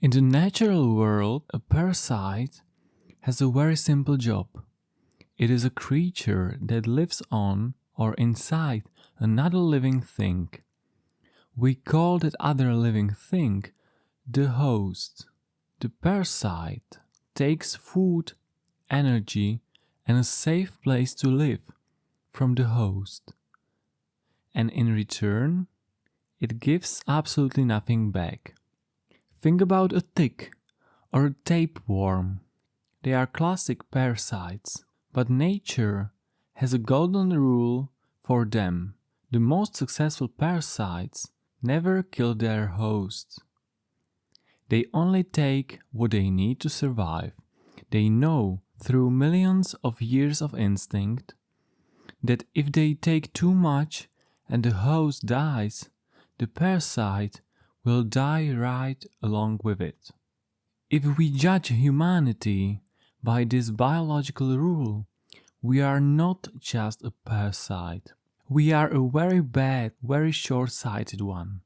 In the natural world, a parasite has a very simple job. It is a creature that lives on or inside another living thing. We call that other living thing the host. The parasite takes food, energy, and a safe place to live from the host. And in return, it gives absolutely nothing back. Think about a tick or a tapeworm. They are classic parasites, but nature has a golden rule for them. The most successful parasites never kill their host. They only take what they need to survive. They know through millions of years of instinct that if they take too much and the host dies, the parasite will die right along with it. If we judge humanity by this biological rule, we are not just a parasite. We are a very bad, very short-sighted one.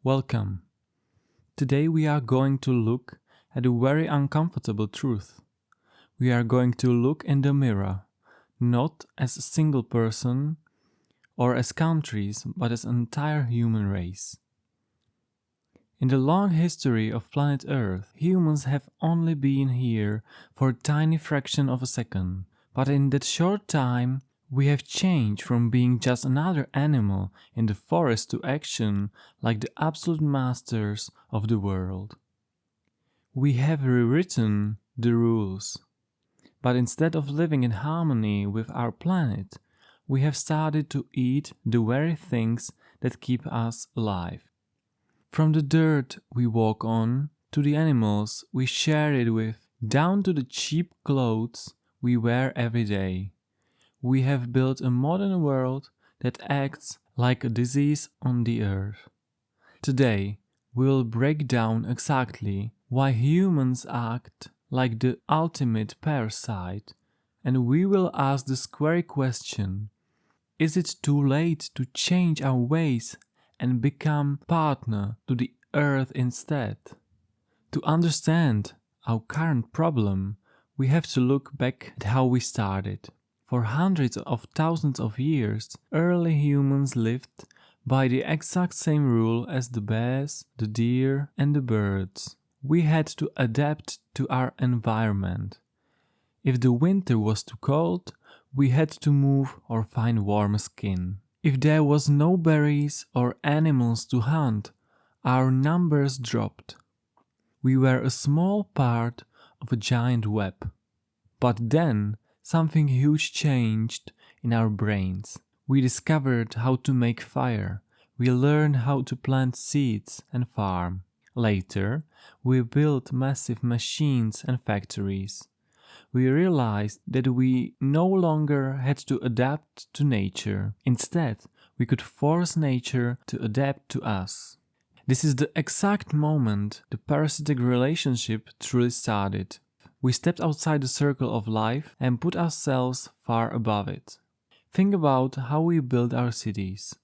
Welcome. Today we are going to look at a very uncomfortable truth. We are going to look in the mirror, not as a single person or as countries, but as an entire human race. In the long history of planet Earth, humans have only been here for a tiny fraction of a second, but in that short time, we have changed from being just another animal in the forest to action like the absolute masters of the world. We have rewritten the rules, but instead of living in harmony with our planet, we have started to eat the very things that keep us alive. From the dirt we walk on, to the animals we share it with, down to the cheap clothes we wear every day. We have built a modern world that acts like a disease on the earth. Today, we will break down exactly why humans act like the ultimate parasite, and we will ask the square question: is it too late to change our ways and become partner to the earth instead? To understand our current problem, we have to look back at how we started. For hundreds of thousands of years, early humans lived by the exact same rule as the bears, the deer, and the birds. We had to adapt to our environment. If the winter was too cold, we had to move or find warmer skin. If there was no berries or animals to hunt, our numbers dropped. We were a small part of a giant web. But then, something huge changed in our brains. We discovered how to make fire. We learned how to plant seeds and farm. Later, we built massive machines and factories. We realized that we no longer had to adapt to nature. Instead, we could force nature to adapt to us. This is the exact moment the parasitic relationship truly started. We stepped outside the circle of life and put ourselves far above it. Think about how we build our cities.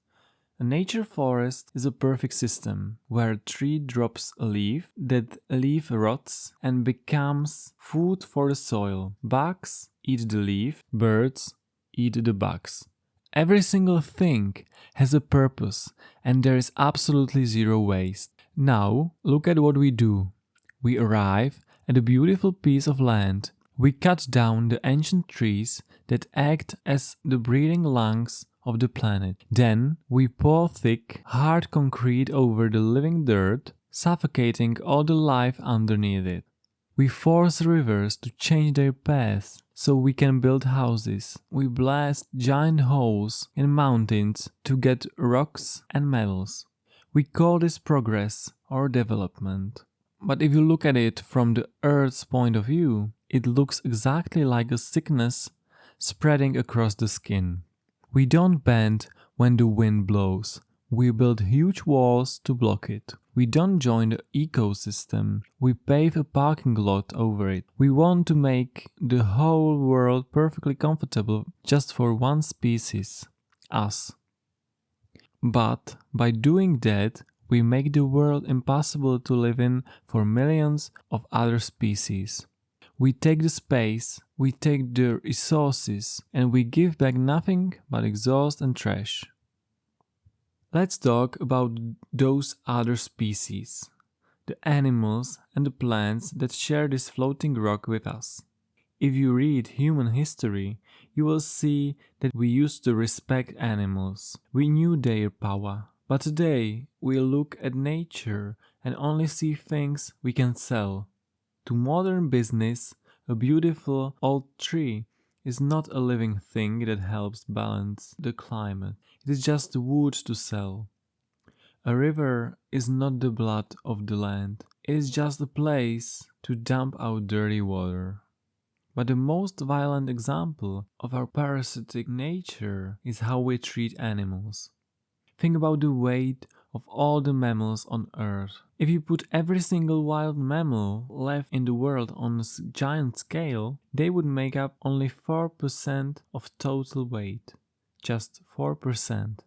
A nature forest is a perfect system where a tree drops a leaf, that leaf rots and becomes food for the soil. Bugs eat the leaf, birds eat the bugs. Every single thing has a purpose and there is absolutely zero waste. Now, look at what we do. We arrive at a beautiful piece of land. We cut down the ancient trees that act as the breathing lungs of the planet. Then we pour thick, hard concrete over the living dirt, suffocating all the life underneath it. We force rivers to change their paths so we can build houses. We blast giant holes in mountains to get rocks and metals. We call this progress or development. But if you look at it from the Earth's point of view, it looks exactly like a sickness spreading across the skin. We don't bend when the wind blows. We build huge walls to block it. We don't join the ecosystem. We pave a parking lot over it. We want to make the whole world perfectly comfortable just for one species, us. But by doing that, We make the world impossible to live in for millions of other species. We take the space, we take the resources, and we give back nothing but exhaust and trash. Let's talk about those other species, the animals and the plants that share this floating rock with us. If you read human history, you will see that we used to respect animals. We knew their power. But today, we look at nature and only see things we can sell. To modern business, a beautiful old tree is not a living thing that helps balance the climate. It is just wood to sell. A river is not the blood of the land. It is just a place to dump out dirty water. But the most violent example of our parasitic nature is how we treat animals. Think about the weight of all the mammals on Earth. If you put every single wild mammal left in the world on a giant scale, they would make up only 4% of total weight. Just 4%.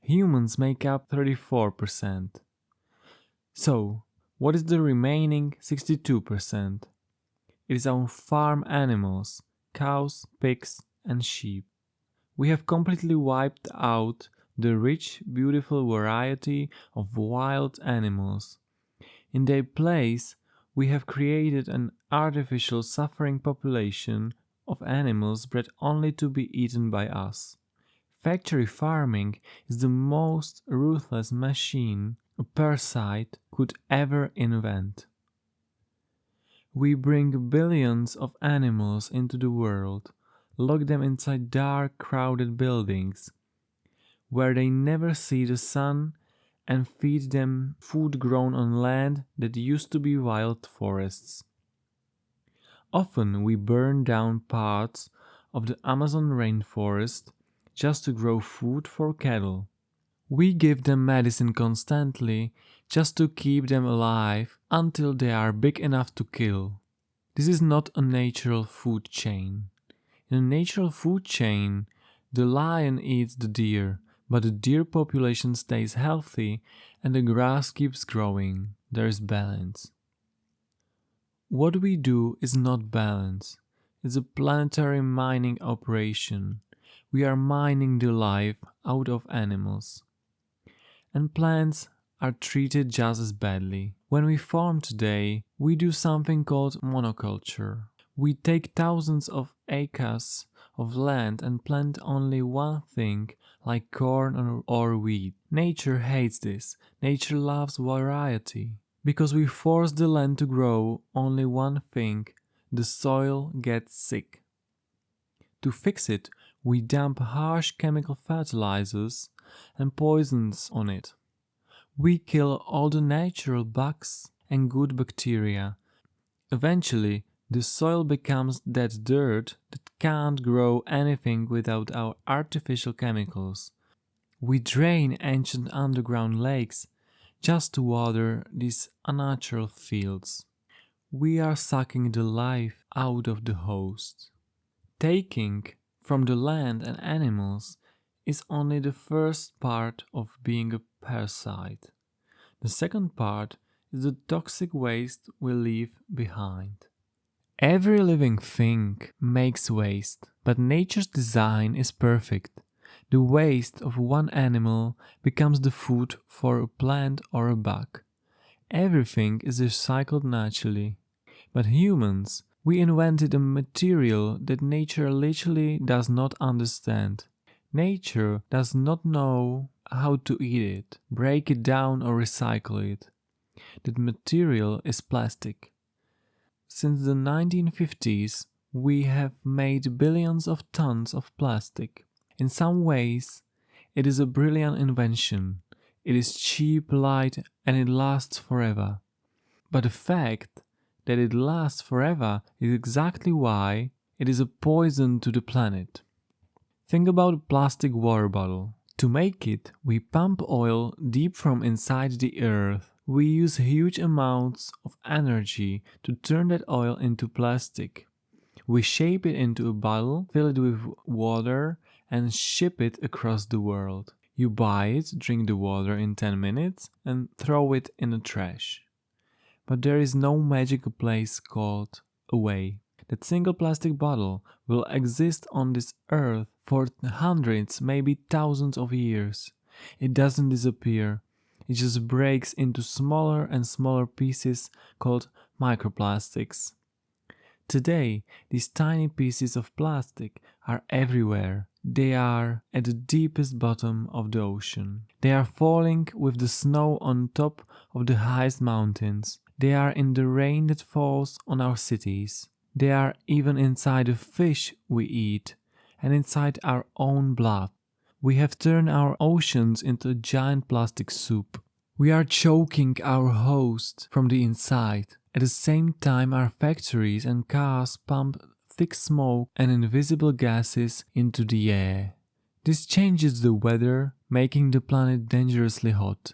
Humans make up 34%. So, what is the remaining 62%? It is our farm animals, cows, pigs, and sheep. We have completely wiped out the rich, beautiful variety of wild animals. In their place, we have created an artificial suffering population of animals bred only to be eaten by us. Factory farming is the most ruthless machine a parasite could ever invent. We bring billions of animals into the world, lock them inside dark, crowded buildings, where they never see the sun, and feed them food grown on land that used to be wild forests. Often we burn down parts of the Amazon rainforest just to grow food for cattle. We give them medicine constantly just to keep them alive until they are big enough to kill. This is not a natural food chain. In a natural food chain, the lion eats the deer, but the deer population stays healthy and the grass keeps growing. There is balance. What we do is not balance. It's a planetary mining operation. We are mining the life out of animals. And plants are treated just as badly. When we farm today, we do something called monoculture. We take thousands of acres of land and plant only one thing, like corn or wheat. Nature hates this. Nature loves variety. Because we force the land to grow only one thing, the soil gets sick. To fix it, we dump harsh chemical fertilizers and poisons on it. We kill all the natural bugs and good bacteria. Eventually, the soil becomes that dirt that can't grow anything without our artificial chemicals. We drain ancient underground lakes just to water these unnatural fields. We are sucking the life out of the host. Taking from the land and animals is only the first part of being a parasite. The second part is the toxic waste we leave behind. Every living thing makes waste, but nature's design is perfect. The waste of one animal becomes the food for a plant or a bug. Everything is recycled naturally. But humans, we invented a material that nature literally does not understand. Nature does not know how to eat it, break it down or recycle it. That material is plastic. Since the 1950s, we have made billions of tons of plastic. In some ways, it is a brilliant invention. It is cheap, light, and it lasts forever. But the fact that it lasts forever is exactly why it is a poison to the planet. Think about a plastic water bottle. To make it, we pump oil deep from inside the earth. We use huge amounts of energy to turn that oil into plastic. We shape it into a bottle, fill it with water, and ship it across the world. You buy it, drink the water in 10 minutes, and throw it in the trash. But there is no magical place called away. That single plastic bottle will exist on this earth for hundreds, maybe thousands of years. It doesn't disappear. It just breaks into smaller and smaller pieces called microplastics. Today, these tiny pieces of plastic are everywhere. They are at the deepest bottom of the ocean. They are falling with the snow on top of the highest mountains. They are in the rain that falls on our cities. They are even inside the fish we eat and inside our own blood. We have turned our oceans into a giant plastic soup. We are choking our host from the inside. At the same time, our factories and cars pump thick smoke and invisible gases into the air. This changes the weather, making the planet dangerously hot.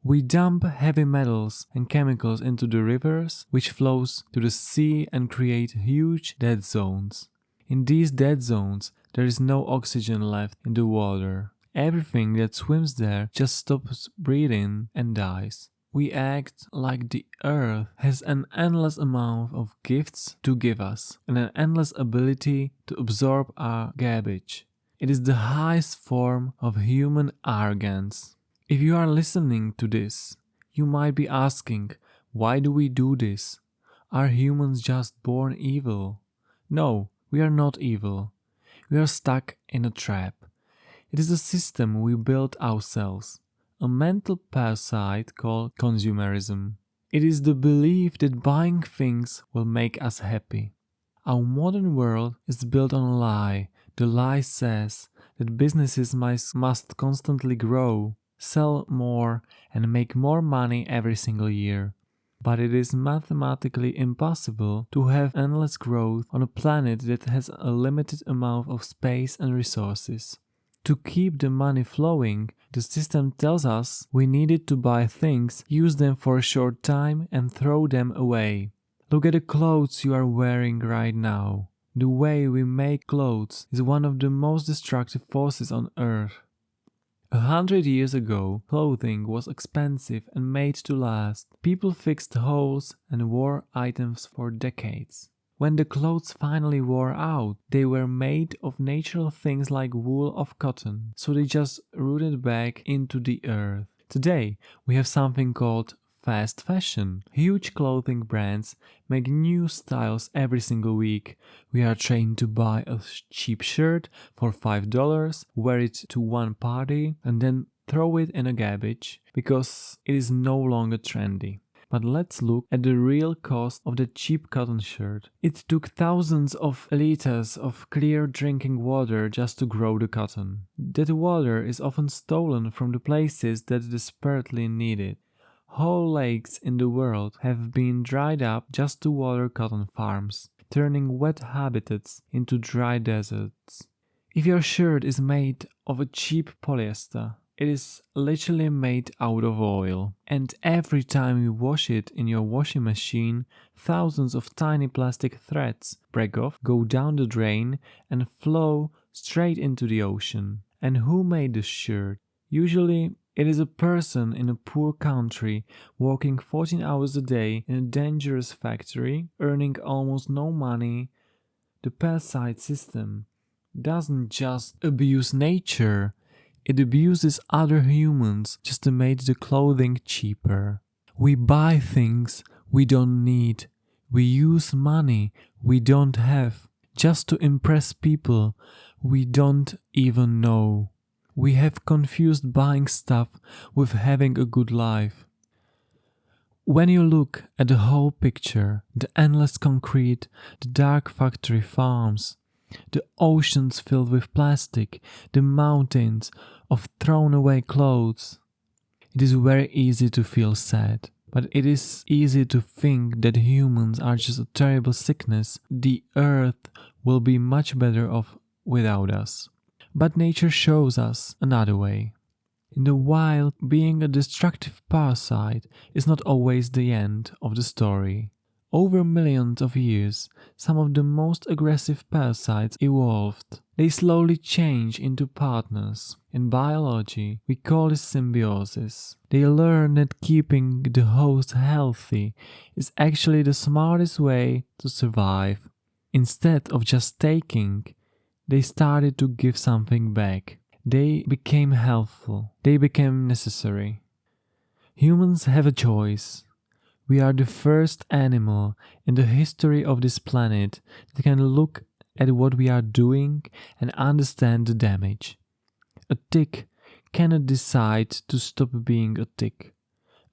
We dump heavy metals and chemicals into the rivers, which flows to the sea and create huge dead zones. In these dead zones, there is no oxygen left in the water. Everything that swims there just stops breathing and dies. We act like the earth has an endless amount of gifts to give us and an endless ability to absorb our garbage. It is the highest form of human arrogance. If you are listening to this, you might be asking, why do we do this? Are humans just born evil? No, we are not evil. We are stuck in a trap. It is a system we built ourselves, a mental parasite called consumerism. It is the belief that buying things will make us happy. Our modern world is built on a lie. The lie says that businesses must constantly grow, sell more, and make more money every single year. But it is mathematically impossible to have endless growth on a planet that has a limited amount of space and resources. To keep the money flowing, the system tells us we needed to buy things, use them for a short time, and throw them away. Look at the clothes you are wearing right now. The way we make clothes is one of the most destructive forces on Earth. 100 years ago, clothing was expensive and made to last. People fixed holes and wore items for decades. When the clothes finally wore out, they were made of natural things like wool or cotton, so they just rooted back into the earth. Today, we have something called fast fashion. Huge clothing brands make new styles every single week. We are trained to buy a cheap shirt for $5, wear it to one party, and then throw it in a garbage because it is no longer trendy. But let's look at the real cost of the cheap cotton shirt. It took thousands of liters of clear drinking water just to grow the cotton. That water is often stolen from the places that desperately need it. Whole lakes in the world have been dried up just to water cotton farms, turning wet habitats into dry deserts. If your shirt is made of a cheap polyester, it is literally made out of oil. And every time you wash it in your washing machine, thousands of tiny plastic threads break off, go down the drain, and flow straight into the ocean. And who made the shirt? Usually, it is a person in a poor country working 14 hours a day in a dangerous factory, earning almost no money. The parasite system doesn't just abuse nature, it abuses other humans just to make the clothing cheaper. We buy things we don't need. We use money we don't have just to impress people we don't even know. We have confused buying stuff with having a good life. When you look at the whole picture, the endless concrete, the dark factory farms, the oceans filled with plastic, the mountains of thrown away clothes, it is very easy to feel sad. But it is easy to think that humans are just a terrible sickness. The earth will be much better off without us. But nature shows us another way. In the wild, being a destructive parasite is not always the end of the story. Over millions of years, some of the most aggressive parasites evolved. They slowly change into partners. In biology, we call this symbiosis. They learn that keeping the host healthy is actually the smartest way to survive. Instead of just taking, they started to give something back. They became helpful. They became necessary. Humans have a choice. We are the first animal in the history of this planet that can look at what we are doing and understand the damage. A tick cannot decide to stop being a tick.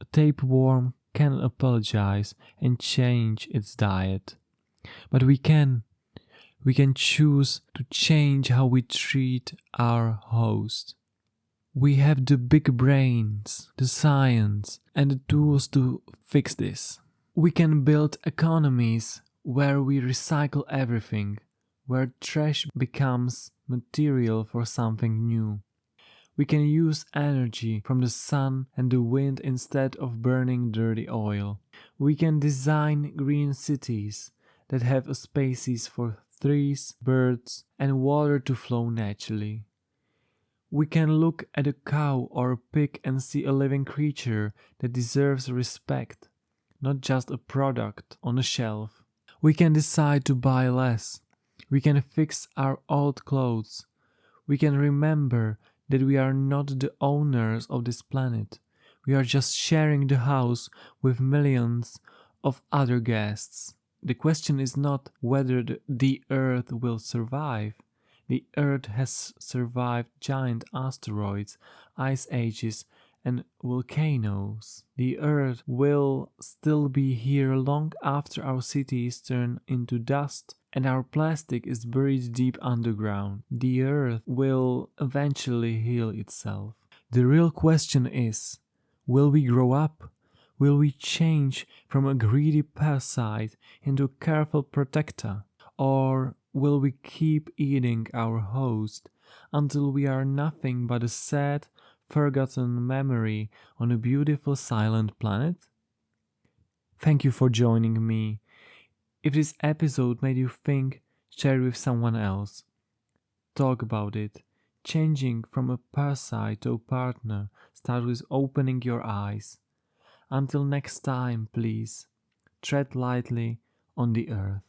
A tapeworm cannot apologize and change its diet. But we can choose to change how we treat our host. We have the big brains, the science, and the tools to fix this. We can build economies where we recycle everything, where trash becomes material for something new. We can use energy from the sun and the wind instead of burning dirty oil. We can design green cities that have a spaces for trees, birds, and water to flow naturally. We can look at a cow or a pig and see a living creature that deserves respect, not just a product on a shelf. We can decide to buy less. We can fix our old clothes. We can remember that we are not the owners of this planet. We are just sharing the house with millions of other guests. The question is not whether the Earth will survive. The Earth has survived giant asteroids, ice ages, and volcanoes. The Earth will still be here long after our cities turn into dust and our plastic is buried deep underground. The Earth will eventually heal itself. The real question is, will we grow up? Will we change from a greedy parasite into a careful protector? Or will we keep eating our host until we are nothing but a sad, forgotten memory on a beautiful silent planet? Thank you for joining me. If this episode made you think, share it with someone else. Talk about it. Changing from a parasite to a partner starts with opening your eyes. Until next time, please, tread lightly on the earth.